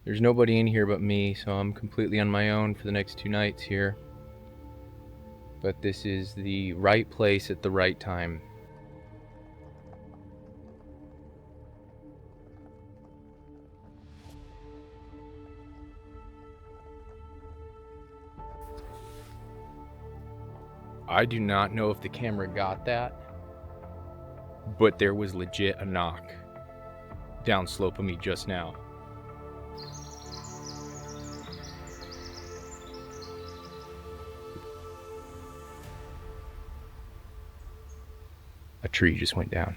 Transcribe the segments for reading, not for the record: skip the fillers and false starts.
There's nobody in here but me, so I'm completely on my own for the next 2 nights here. But this is the right place at the right time. I do not know if the camera got that, but there was legit a knock downslope of me just now. A tree just went down.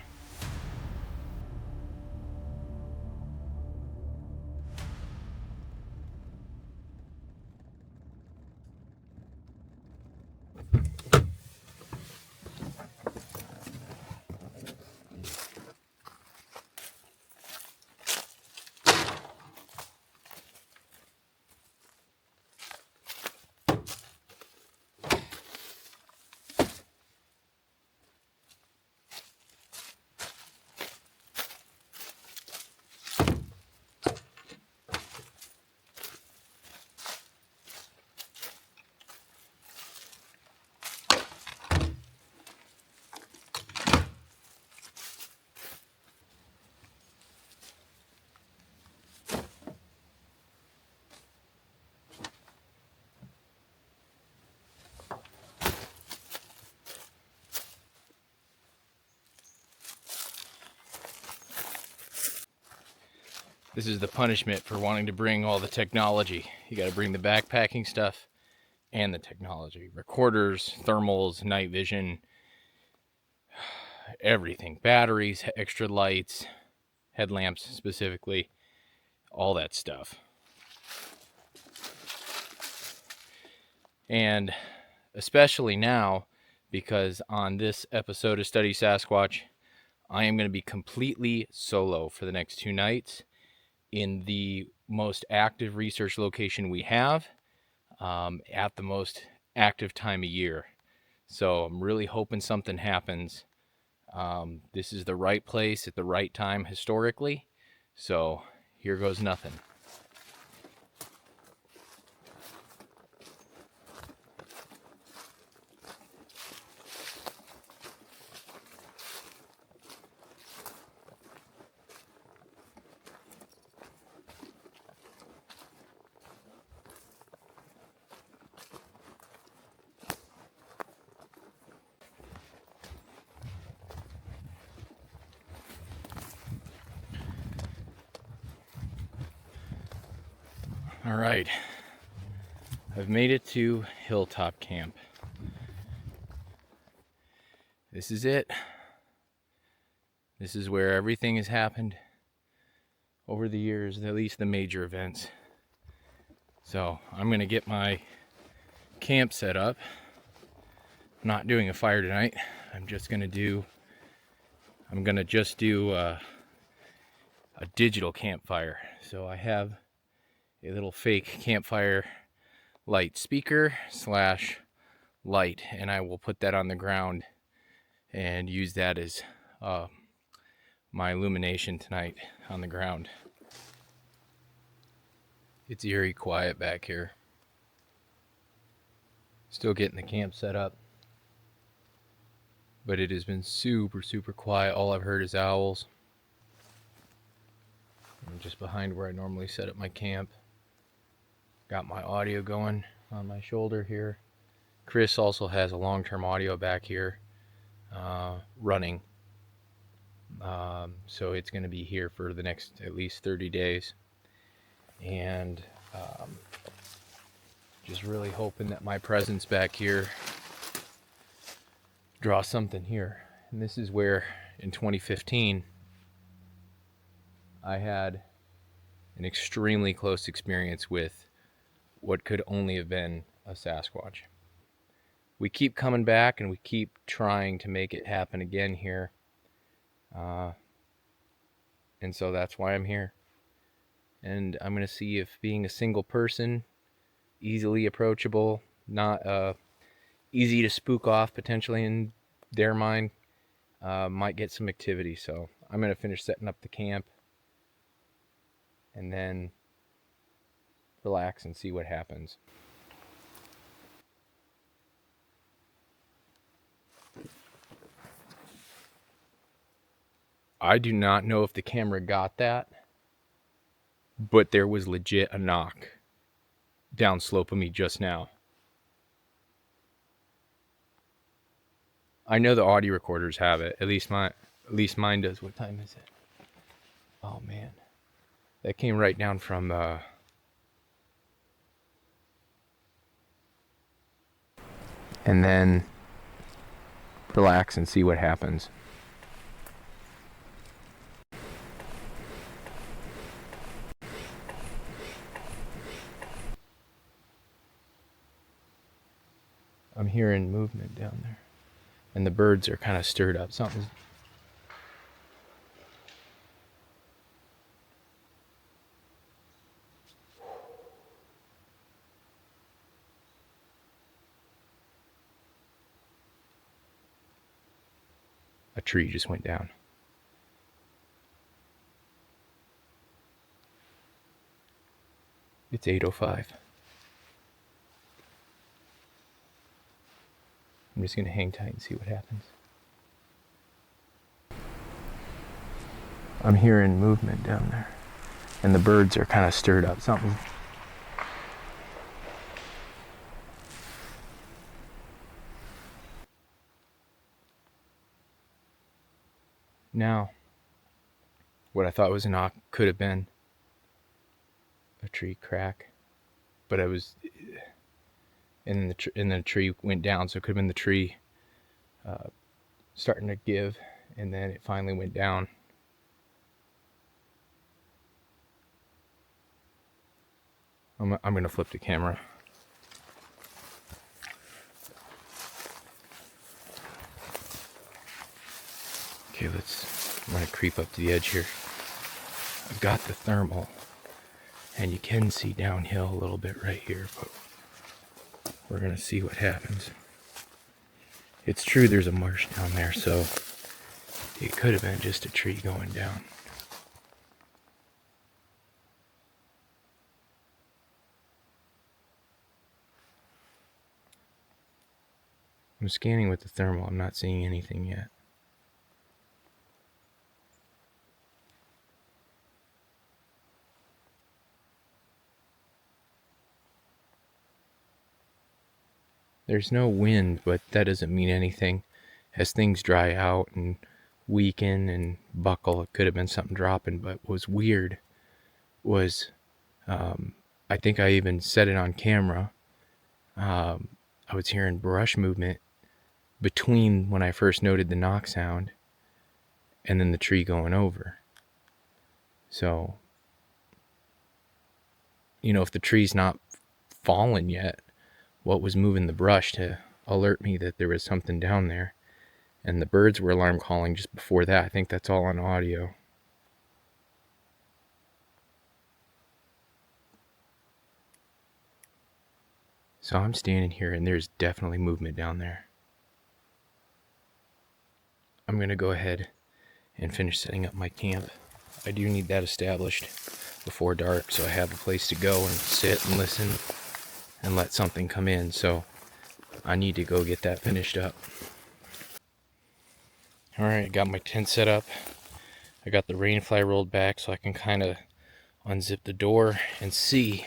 This is the punishment for wanting to bring all the technology. You got to bring the backpacking stuff and the technology. Recorders, thermals, night vision, everything. Batteries, extra lights, headlamps specifically, all that stuff. And especially now, because on this episode of Study Sasquatch, I am going to be completely solo for the next 2 nights in the most active research location we have, at the most active time of year. So I'm really hoping something happens. This is the right place at the right time historically. So here goes nothing. All right, I've made it to Hilltop Camp. This is it. This is where everything has happened over the years, at least the major events. So I'm gonna get my camp set up. I'm not doing a fire tonight. I'm gonna just do a digital campfire. So I have a little fake campfire light speaker / light, and I will put that on the ground and use that as my illumination tonight on the ground. It's eerie quiet back here. Still getting the camp set up, but it has been super quiet. All I've heard is owls. I'm just behind where I normally set up my camp. Got my audio going on my shoulder here. Chris also has a long-term audio back here running. So it's going to be here for the next at least 30 days. And just really hoping that my presence back here draws something here. And this is where in 2015 I had an extremely close experience with what could only have been a Sasquatch. We keep coming back and we keep trying to make it happen again here. And so that's why I'm here. And I'm going to see if being a single person, easily approachable, not easy to spook off potentially in their mind, might get some activity. So I'm going to finish setting up the camp. And then relax, and see what happens. I do not know if the camera got that, but there was legit a knock downslope of me just now. I know the audio recorders have it. At least mine does. What time is it? Oh man, that came right down from and then relax and see what happens. I'm hearing movement down there, and the birds are kind of stirred up. Something's a tree just went down. It's 8:05. I'm just going to hang tight and see what happens. I'm hearing movement down there, and the birds are kind of stirred up. Something. Now, what I thought was a knock could have been a tree crack, but I was, and then the tree went down, so it could have been the tree starting to give, and then it finally went down. I'm going to flip the camera. Okay, I'm going to creep up to the edge here. I've got the thermal, and you can see downhill a little bit right here, but we're going to see what happens. It's true there's a marsh down there, so it could have been just a tree going down. I'm scanning with the thermal. I'm not seeing anything yet. There's no wind, but that doesn't mean anything. As things dry out and weaken and buckle, it could have been something dropping. But what was weird was, I think I even said it on camera, I was hearing brush movement between when I first noted the knock sound and then the tree going over. So, if the tree's not fallen yet, what was moving the brush to alert me that there was something down there? And the birds were alarm calling just before that. I think that's all on audio. So I'm standing here and there's definitely movement down there. I'm going to go ahead and finish setting up my camp. I do need that established before dark so I have a place to go and sit and listen and let something come in. So I need to go get that finished up. Alright, got my tent set up. I got the rain fly rolled back so I can kind of unzip the door and see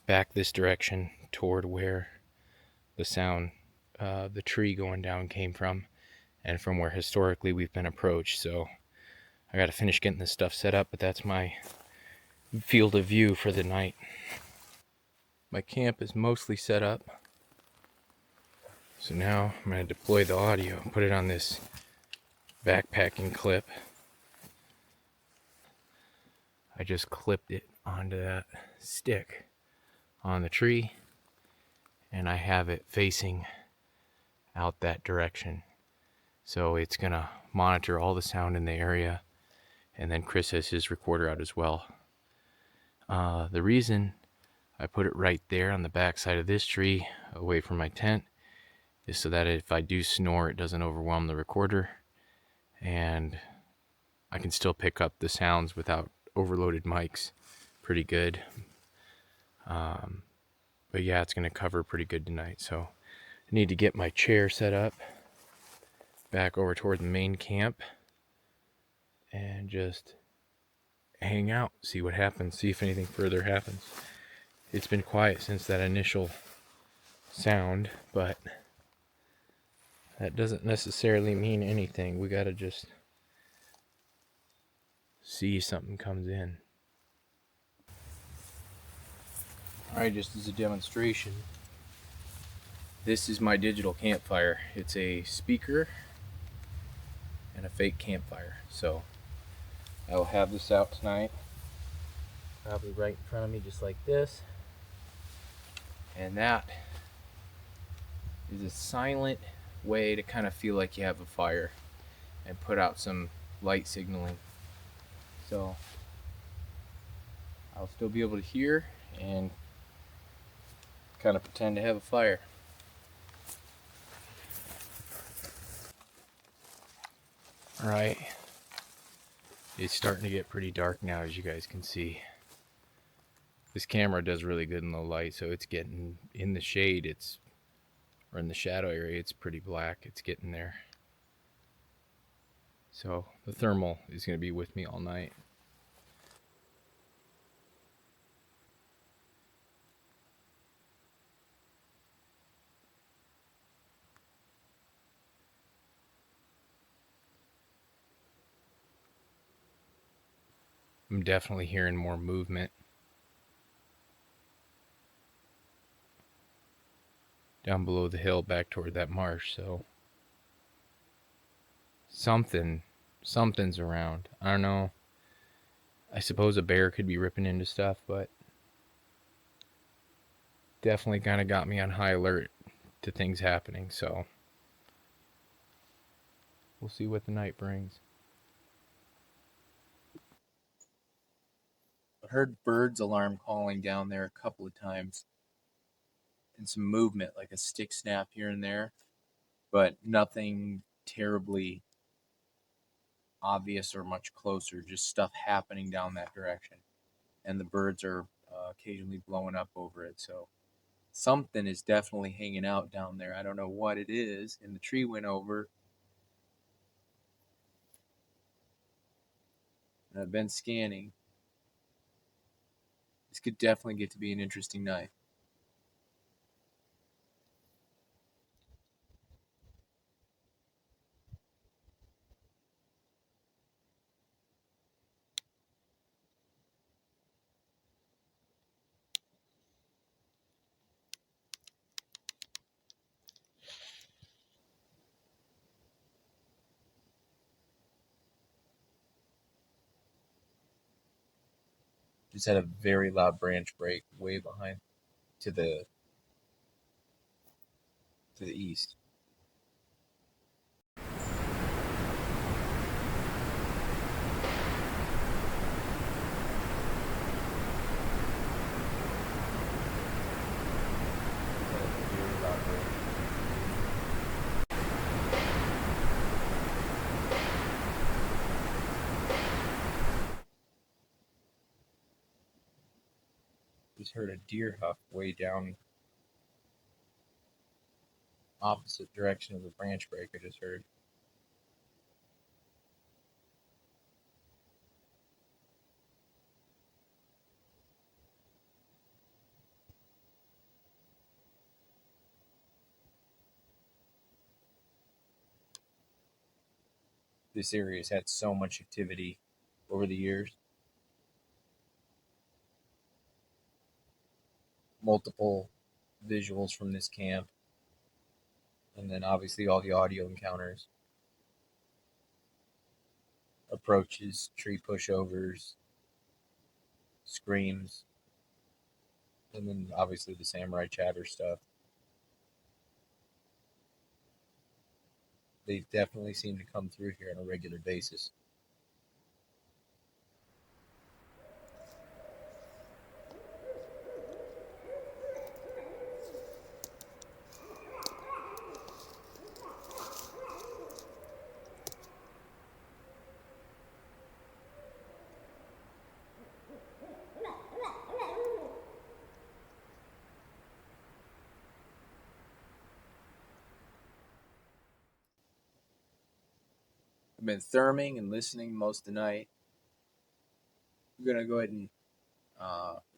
back this direction toward where the sound, the tree going down came from, and from where historically we've been approached. So I got to finish getting this stuff set up, but that's my field of view for the night. My camp is mostly set up. So now I'm going to deploy the audio, put it on this backpacking clip. I just clipped it onto that stick on the tree, and I have it facing out that direction. So it's going to monitor all the sound in the area, and then Chris has his recorder out as well. The reason I put it right there on the back side of this tree, away from my tent, is so that if I do snore, it doesn't overwhelm the recorder, and I can still pick up the sounds without overloaded mics pretty good. But yeah, it's going to cover pretty good tonight. So I need to get my chair set up back over toward the main camp and just hang out, see what happens, see if anything further happens. It's been quiet since that initial sound, but that doesn't necessarily mean anything. We gotta just see if something comes in. Alright, just as a demonstration, this is my digital campfire. It's a speaker and a fake campfire. So I will have this out tonight, probably right in front of me just like this. And that is a silent way to kind of feel like you have a fire and put out some light signaling. So I'll still be able to hear and kind of pretend to have a fire. Alright, it's starting to get pretty dark now, as you guys can see. This camera does really good in low light, so it's getting in the shade, or in the shadow area, it's pretty black. It's getting there. So the thermal is going to be with me all night. I'm definitely hearing more movement down below the hill back toward that marsh, so something's around. I don't know. I suppose a bear could be ripping into stuff, but definitely kind of got me on high alert to things happening, so we'll see what the night brings. I heard birds alarm calling down there a couple of times and some movement, like a stick snap here and there, but nothing terribly obvious or much closer, just stuff happening down that direction. And the birds are occasionally blowing up over it, so something is definitely hanging out down there. I don't know what it is. And the tree went over. And I've been scanning. This could definitely get to be an interesting night. Just had a very loud branch break way behind to the east. Just heard a deer huff way down opposite direction of the branch break. I just heard. This area has had so much activity over the years. Multiple visuals from this camp, and then obviously all the audio encounters, approaches, tree pushovers, screams, and then obviously the samurai chatter stuff. They definitely seem to come through here on a regular basis. I've been therming and listening most of the night. I'm going to go ahead and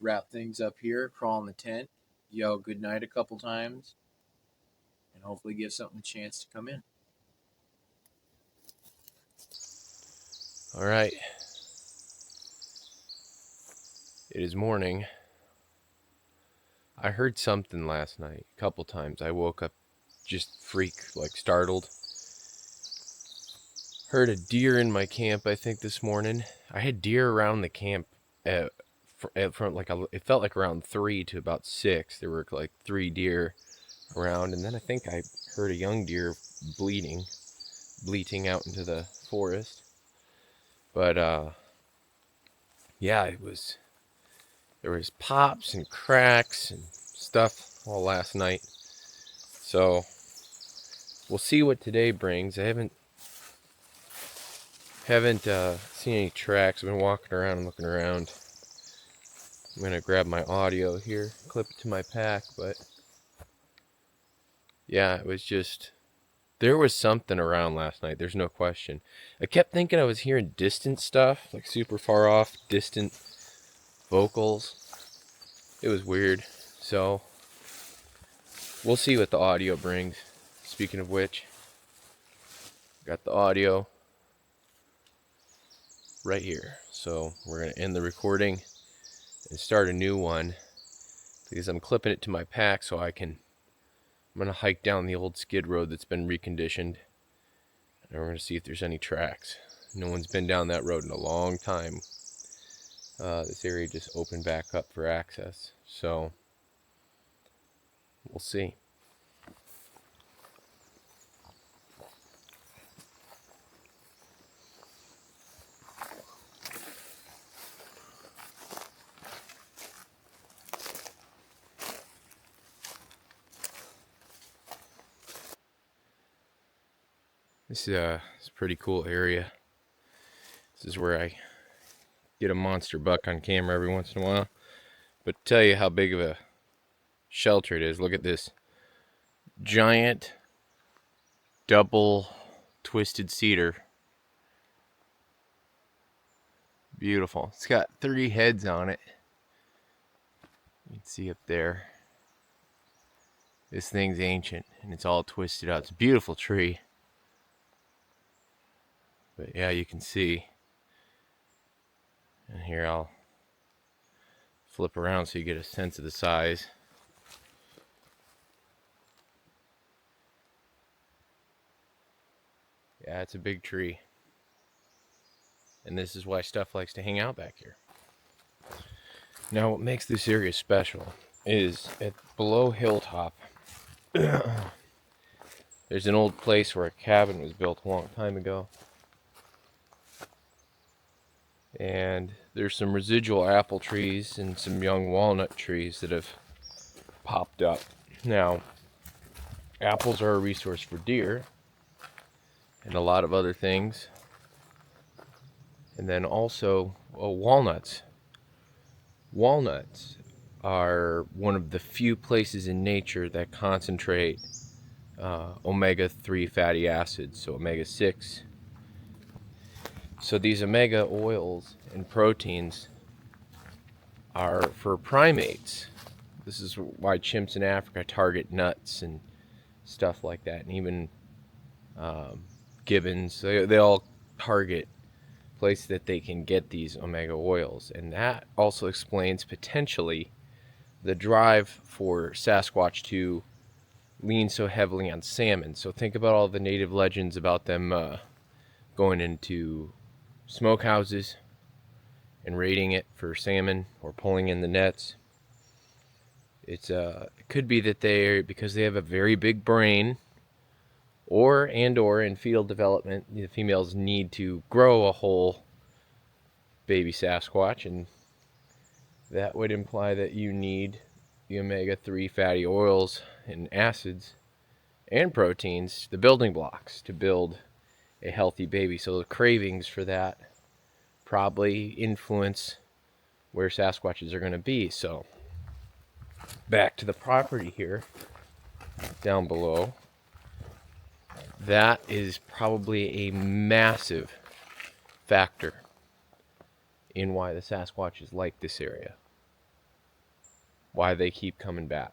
wrap things up here, crawl in the tent, yell good night a couple times, and hopefully give something a chance to come in. All right. It is morning. I heard something last night a couple times. I woke up just startled. Heard a deer in my camp, I think, this morning. I had deer around the camp from it felt like around 3 to about 6. There were like 3 deer around, and then I think I heard a young deer bleating out into the forest. But yeah, there was pops and cracks and stuff all last night. So we'll see what today brings. I haven't seen any tracks. I've been walking around and looking around. I'm gonna grab my audio here, clip it to my pack, but yeah, it was just, there was something around last night, there's no question. I kept thinking I was hearing distant stuff, like super far off, distant vocals. It was weird. So we'll see what the audio brings. Speaking of which, got the audio right here. So we're gonna end the recording and start a new one because I'm clipping it to my pack so I'm gonna hike down the old skid road that's been reconditioned, and we're gonna see if there's any tracks. No one's been down that road in a long time. This area just opened back up for access, so we'll see. This is a pretty cool area. This is where I get a monster buck on camera every once in a while. But to tell you how big of a shelter it is, look at this giant double twisted cedar. Beautiful. It's got 3 heads on it. You can see up there. This thing's ancient and it's all twisted out. It's a beautiful tree. But yeah, you can see. And here I'll flip around so you get a sense of the size. Yeah, it's a big tree. And this is why stuff likes to hang out back here. Now, what makes this area special is below Hilltop, there's an old place where a cabin was built a long time ago. And there's some residual apple trees and some young walnut trees that have popped up. Now, apples are a resource for deer and a lot of other things. And then also walnuts. Walnuts are one of the few places in nature that concentrate omega-3 fatty acids, so omega-6. So these omega oils and proteins are for primates. This is why chimps in Africa target nuts and stuff like that, and even gibbons. They all target places that they can get these omega oils, and that also explains potentially the drive for Sasquatch to lean so heavily on salmon. So think about all the native legends about them going into smokehouses and raiding it for salmon or pulling in the nets. It could be that because they have a very big brain, or in field development, the females need to grow a whole baby Sasquatch, and that would imply that you need the omega-3 fatty oils and acids and proteins, the building blocks to build a healthy baby. So the cravings for that probably influence where Sasquatches are going to be. So back to the property here down below. That is probably a massive factor in why the Sasquatches like this area, why they keep coming back.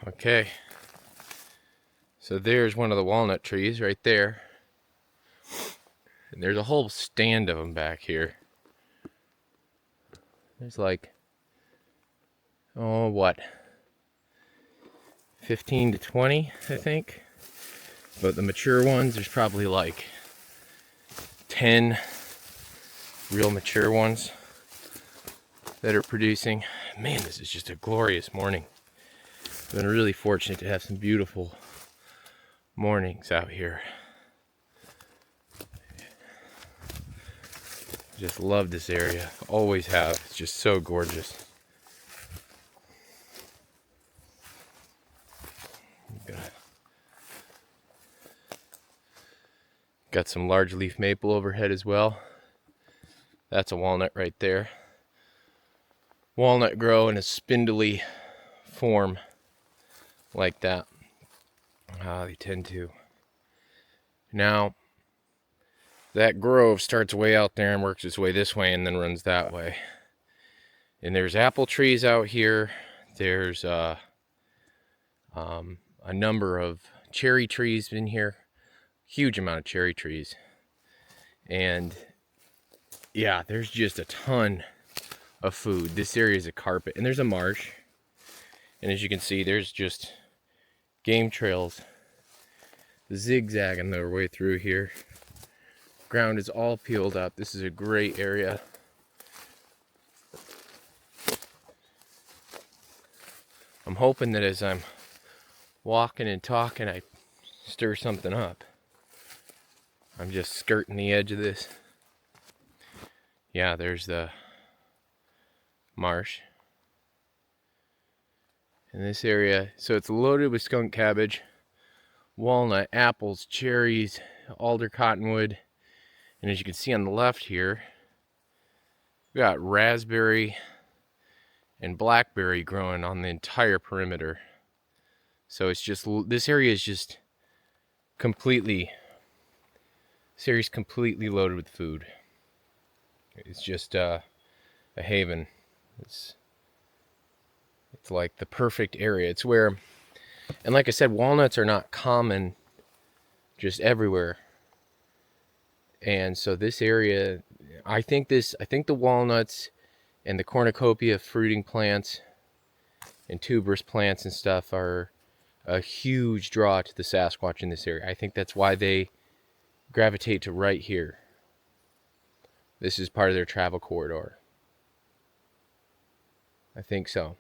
Okay, so there's one of the walnut trees right there. And there's a whole stand of them back here. There's like, oh, what? 15 to 20, I think. But the mature ones, there's probably like 10 real mature ones that are producing. Man, this is just a glorious morning. I've been really fortunate to have some beautiful mornings out here. Just love this area. Always have. It's just so gorgeous. Got some large leaf maple overhead as well. That's a walnut right there. Walnut grow in a spindly form like that. They tend to. Now, that grove starts way out there and works its way this way and then runs that way. And there's apple trees out here. There's a number of cherry trees in here. Huge amount of cherry trees. And yeah, there's just a ton of food. This area is a carpet. And there's a marsh. And as you can see, there's just game trails zigzagging their way through here. Ground is all peeled up. This is a great area. I'm hoping that as I'm walking and talking, I stir something up. I'm just skirting the edge of this. Yeah, there's the marsh. In this area, so it's loaded with skunk cabbage, walnut, apples, cherries, alder cottonwood. And as you can see on the left here, we got raspberry and blackberry growing on the entire perimeter. So it's just, this area is just completely, this area's completely loaded with food. It's just a haven. It's like the perfect area. It's where, and like I said, walnuts are not common just everywhere. And so this area, I think the walnuts and the cornucopia fruiting plants and tuberous plants and stuff are a huge draw to the Sasquatch in this area. I think that's why they gravitate to right here. This is part of their travel corridor. I think so.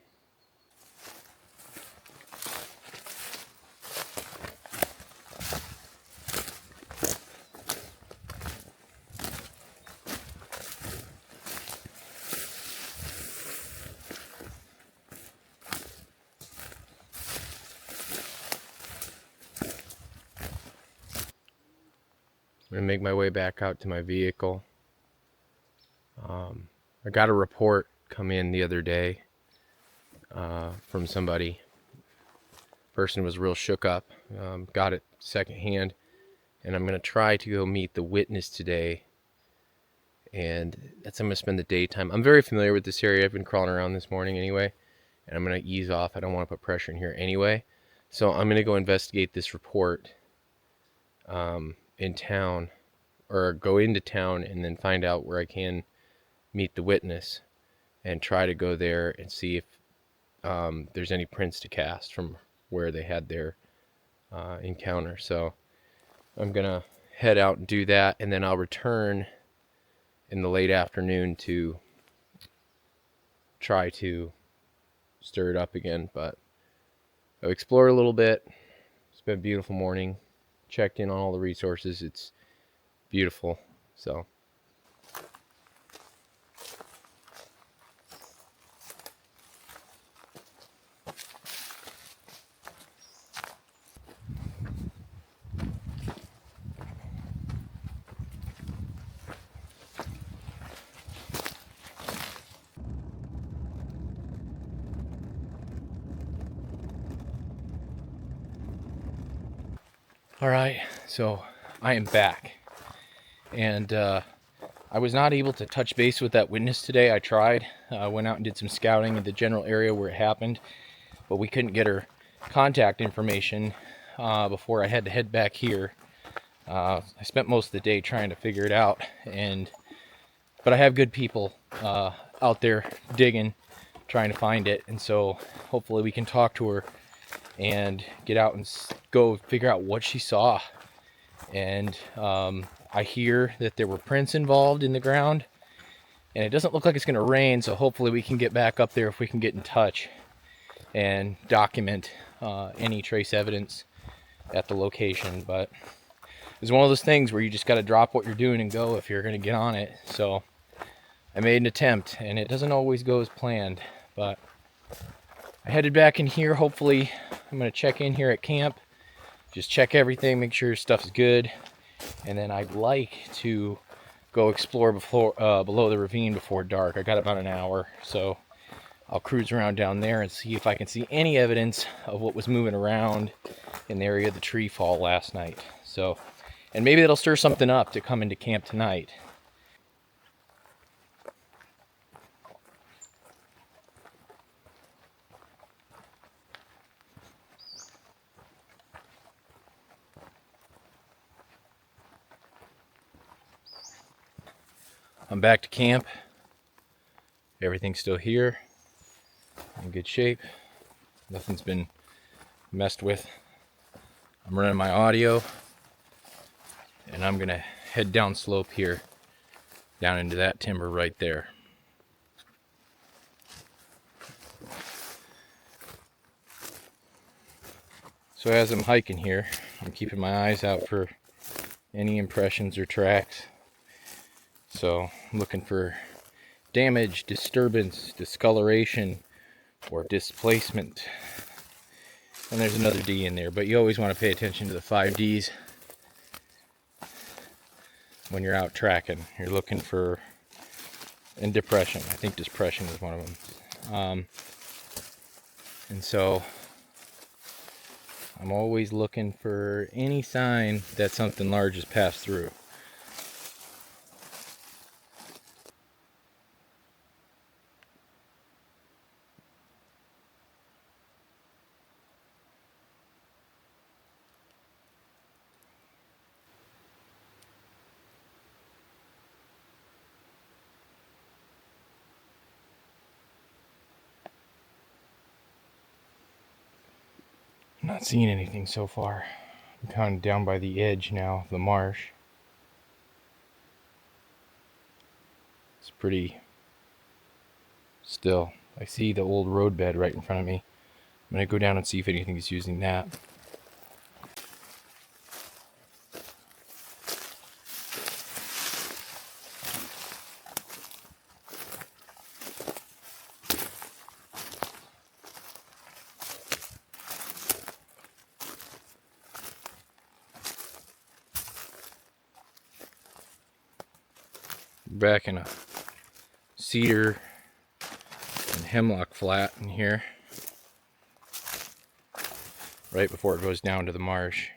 I'm going to make my way back out to my vehicle. I got a report come in the other day from somebody. Person was real shook up. Got it secondhand. And I'm going to try to go meet the witness today. And that's how I'm going to spend the daytime. I'm very familiar with this area. I've been crawling around this morning anyway. And I'm going to ease off. I don't want to put pressure in here anyway. So I'm going to go investigate this report in town, or go into town and then find out where I can meet the witness and try to go there and see if there's any prints to cast from where they had their encounter. So I'm gonna head out and do that, and then I'll return in the late afternoon to try to stir it up again. But I'll explore a little bit, been a beautiful morning. Checked in on all the resources. It's beautiful. So all right, so I am back, and I was not able to touch base with that witness today. I tried, went out and did some scouting in the general area where it happened, but we couldn't get her contact information before I had to head back here. I spent most of the day trying to figure it out, but I have good people out there digging, trying to find it, and so hopefully we can talk to her and get out and go figure out what she saw. And I hear that there were prints involved in the ground, and it doesn't look like it's going to rain, so hopefully we can get back up there if we can get in touch and document any trace evidence at the location. But it's one of those things where you just got to drop what you're doing and go if you're going to get on it. So I made an attempt, and it doesn't always go as planned, but I headed back in here. Hopefully I'm going to check in here at camp, just check everything, make sure stuff's good, and then I'd like to go explore below the ravine before dark. I got about an hour, so I'll cruise around down there and see if I can see any evidence of what was moving around in the area of the tree fall last night. So, and maybe that'll stir something up to come into camp tonight. I'm back to camp. Everything's still here, in good shape. Nothing's been messed with. I'm running my audio, and I'm gonna head down slope here, down into that timber right there. So as I'm hiking here, I'm keeping my eyes out for any impressions or tracks. So I'm looking for damage, disturbance, discoloration, or displacement. And there's another D in there, but you always want to pay attention to the 5 Ds when you're out tracking. You're looking for, and depression. I think depression is one of them. And so I'm always looking for any sign that something large has passed through. I'm not seeing anything so far. I'm kind of down by the edge now of the marsh. It's pretty still. I see the old roadbed right in front of me. I'm going to go down and see if anything's using that. Back in a cedar and hemlock flat in here, right before it goes down to the marsh.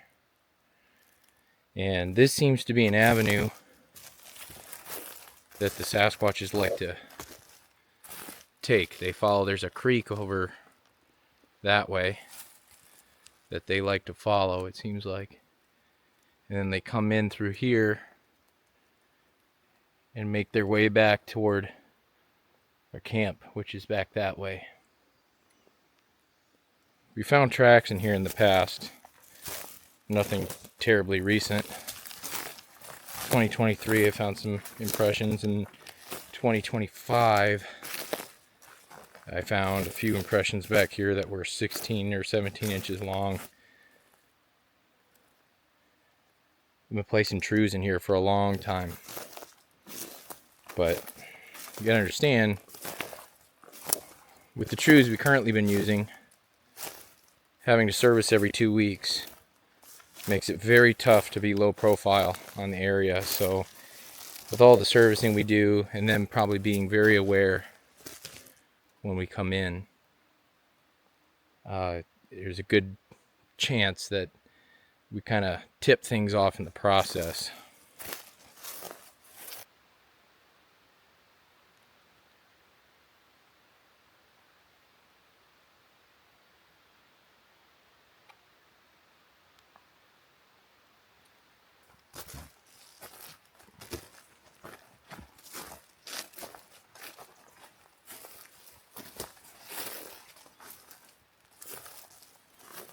And this seems to be an avenue that the Sasquatches like to take. They follow, there's a creek over that way that they like to follow, it seems like. And then they come in through here and make their way back toward our camp, which is back that way. We found tracks in here in the past. Nothing terribly recent. 2023 I found some impressions. In 2025 I found a few impressions back here that were 16 or 17 inches long. We've been placing trues in here for a long time. But you gotta understand, with the trues we've currently been using, having to service every 2 weeks makes it very tough to be low profile on the area. So with all the servicing we do, and then probably being very aware when we come in, there's a good chance that we kind of tip things off in the process.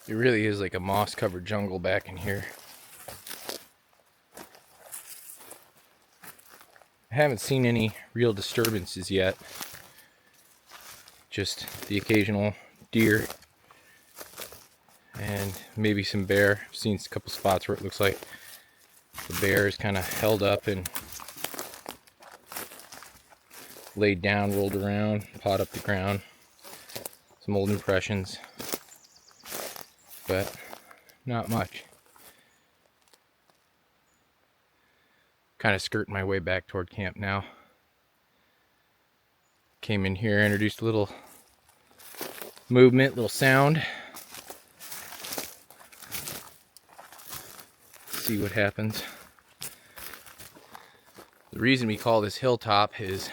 It really is like a moss-covered jungle back in here. I haven't seen any real disturbances yet. Just the occasional deer and maybe some bear. I've seen a couple spots where it looks like the bear is kind of held up and laid down, rolled around, pawed up the ground. Some old impressions, but not much. Kind of skirting my way back toward camp now. Came in here, introduced a little movement, little sound. See what happens. The reason we call this Hilltop is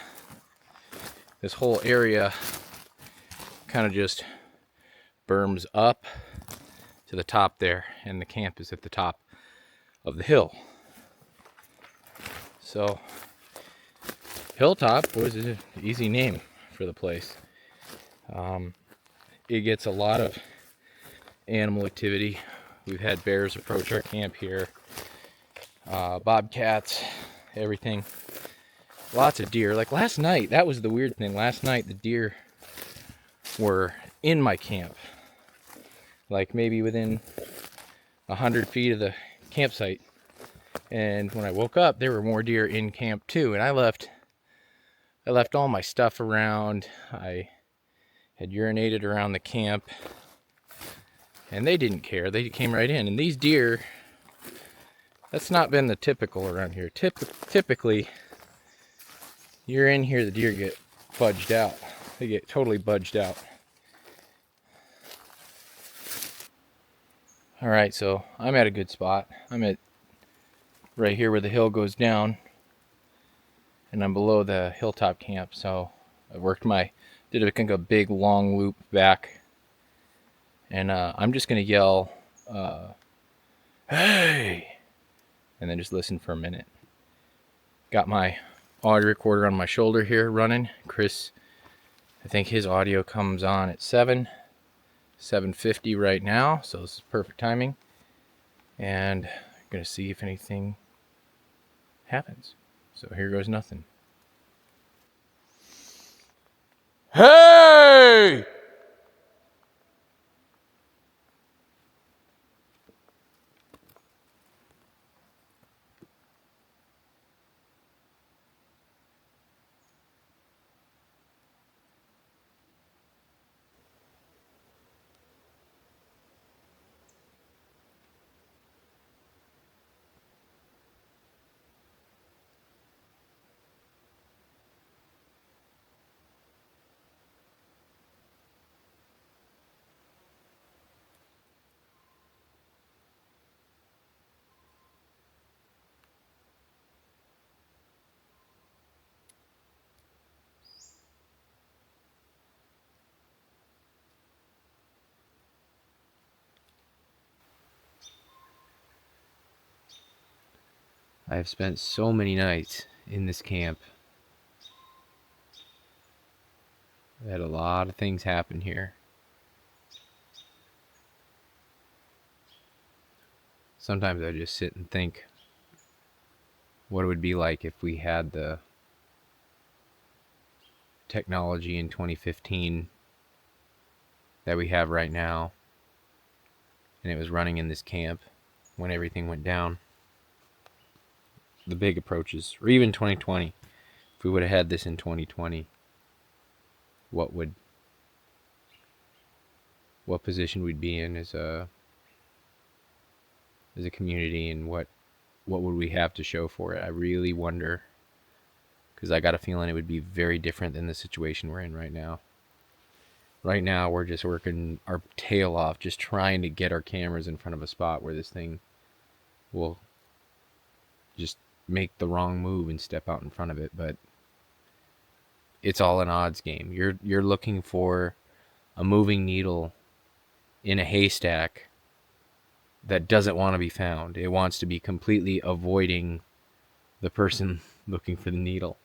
this whole area kind of just berms up to the top there, and the camp is at the top of the hill. So Hilltop was an easy name for the place. It gets a lot of animal activity. We've had bears approach our camp here, bobcats, everything. Lots of deer. Like last night, that was the weird thing. Last night the deer were in my camp, like maybe within 100 feet of the campsite. And when I woke up, there were more deer in camp too. And I left all my stuff around. I had urinated around the camp, and they didn't care. They came right in. And these deer, that's not been the typical around here. Typically, you're in here, the deer get budged out. They get totally budged out. All right, so I'm at a good spot. I'm at right here where the hill goes down, and I'm below the Hilltop camp. So I did a big long loop back, and I'm just gonna yell, "Hey!" and then just listen for a minute. Got my audio recorder on my shoulder here running. Chris, I think his audio comes on at 7:50 right now, so this is perfect timing. And I'm gonna see if anything happens. So here goes nothing. Hey! I've spent so many nights in this camp. I had a lot of things happen here. Sometimes I just sit and think what it would be like if we had the technology in 2015 that we have right now, and it was running in this camp when everything went down. the big approaches, or even 2020. If we would have had this in 2020, what position we'd be in as a community, and what would we have to show for it? I really wonder, because I got a feeling it would be very different than the situation we're in right now. Right now, we're just working our tail off, just trying to get our cameras in front of a spot where this thing will just make the wrong move and step out in front of it. But it's all an odds game. You're looking for a moving needle in a haystack that doesn't want to be found. It wants to be completely avoiding the person looking for the needle.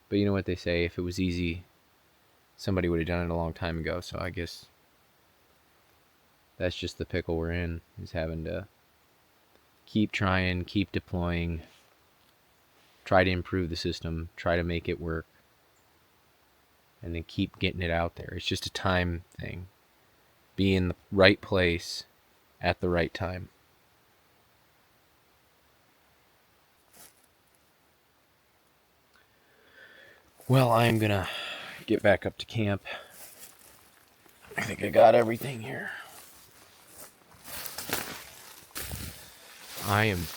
But you know what they say, if it was easy, somebody would have done it a long time ago. So I guess that's just the pickle we're in, is having to keep trying, keep deploying, try to improve the system, try to make it work, and then keep getting it out there. It's just a time thing. Be in the right place at the right time. Well, I'm gonna get back up to camp. I think I got everything here. I am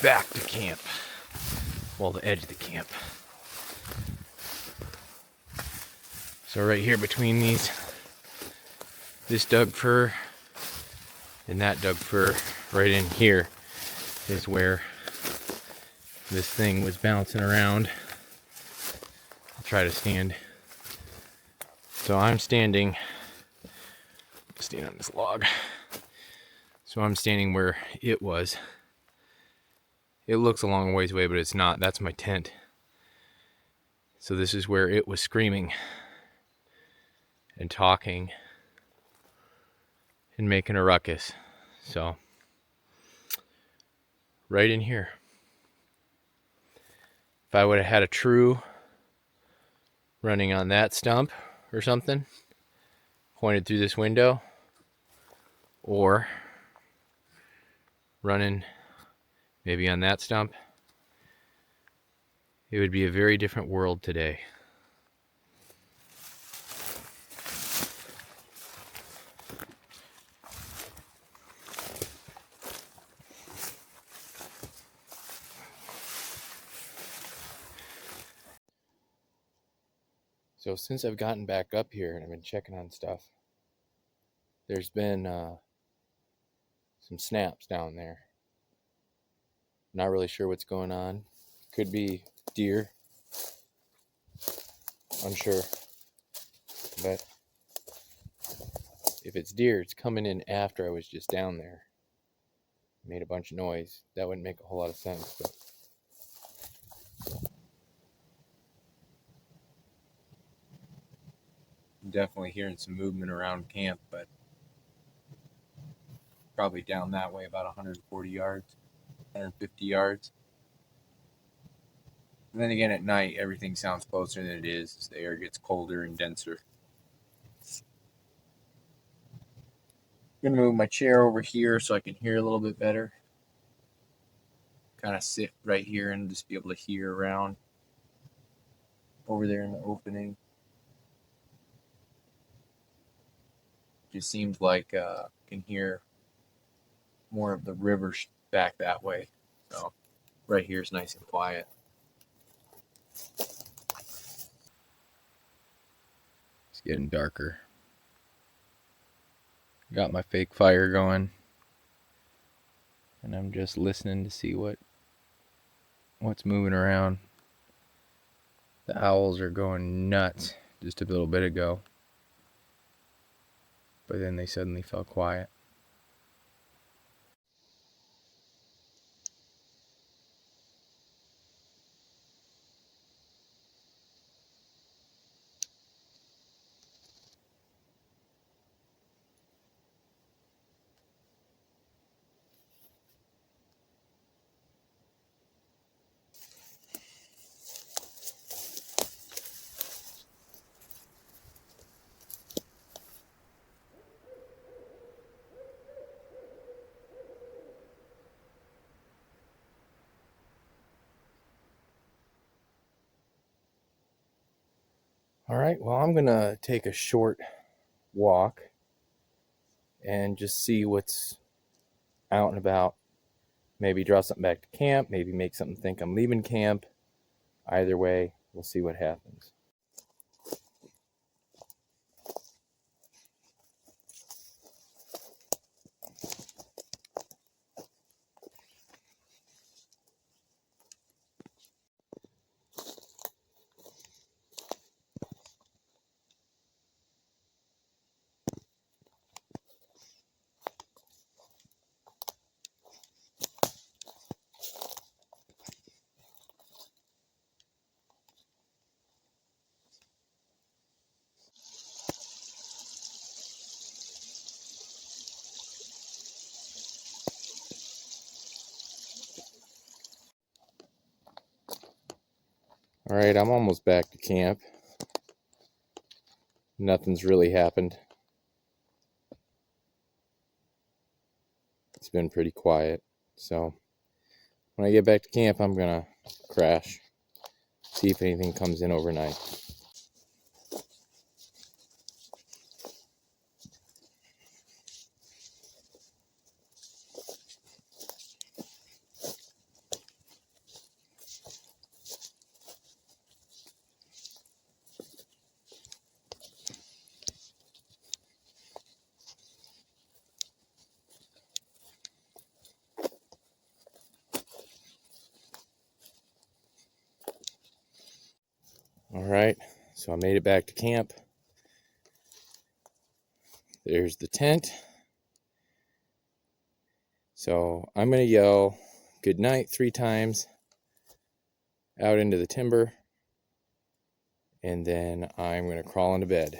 back to camp. Well, the edge of the camp. So right here between this Doug fir and that Doug fir, right in here is where this thing was bouncing around. I'll try to stand. So I'm standing on this log. So I'm standing where it was. It looks a long ways away, but it's not. That's my tent. So this is where it was screaming and talking and making a ruckus. So right in here. If I would have had a true running on that stump or something, pointed through this window, or running maybe on that stump, it would be a very different world today. So since I've gotten back up here and I've been checking on stuff, there's been some snaps down there. Not really sure what's going on. Could be deer. Unsure. But if it's deer, it's coming in after I was just down there. Made a bunch of noise. That wouldn't make a whole lot of sense, but I'm definitely hearing some movement around camp, but probably down that way about 140 yards, 150 yards. And then again, at night, everything sounds closer than it is as the air gets colder and denser. I'm going to move my chair over here so I can hear a little bit better. Kind of sit right here and just be able to hear around over there in the opening. Just seems like I can hear more of the river back that way. So right here is nice and quiet. it's getting darker. Got my fake fire going, and I'm just listening to see what's moving around. The owls are going nuts just a little bit ago, but then they suddenly fell quiet. All right, well, I'm gonna take a short walk and just see what's out and about. Maybe draw something back to camp, maybe make something think I'm leaving camp. Either way, we'll see what happens. All right, I'm almost back to camp. Nothing's really happened. It's been pretty quiet. So when I get back to camp, I'm gonna crash, see if anything comes in overnight. All right, so I made it back to camp. There's the tent. So I'm gonna yell good night 3 times out into the timber, and then I'm gonna crawl into bed.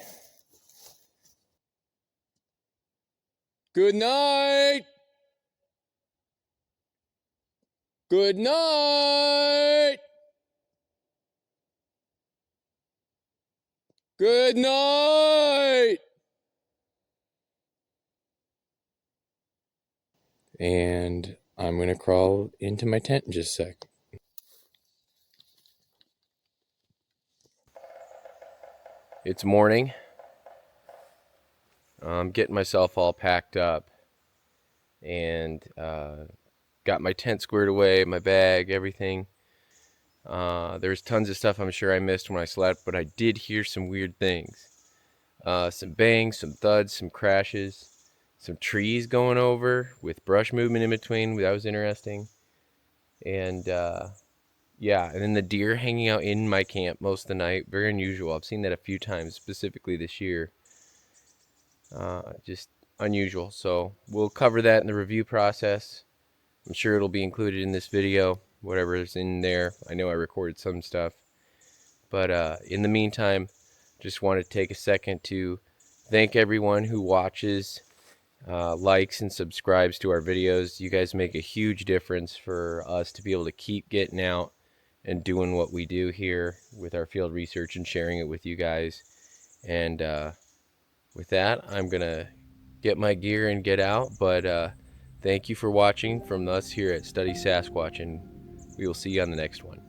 Good night! Good night! Good night! And I'm going to crawl into my tent in just a sec. It's morning. I'm getting myself all packed up and got my tent squared away, my bag, everything. There's tons of stuff I'm sure I missed when I slept, but I did hear some weird things. Some bangs, some thuds, some crashes, some trees going over with brush movement in between. That was interesting. And yeah, and then the deer hanging out in my camp most of the night. Very unusual. I've seen that a few times, specifically this year. Just unusual. So we'll cover that in the review process. I'm sure it'll be included in this video, whatever's in there. I know I recorded some stuff. But in the meantime, just want to take a second to thank everyone who watches, likes, and subscribes to our videos. You guys make a huge difference for us to be able to keep getting out and doing what we do here with our field research and sharing it with you guys. And with that, I'm going to get my gear and get out. But thank you for watching from us here at Study Sasquatch, and we will see you on the next one.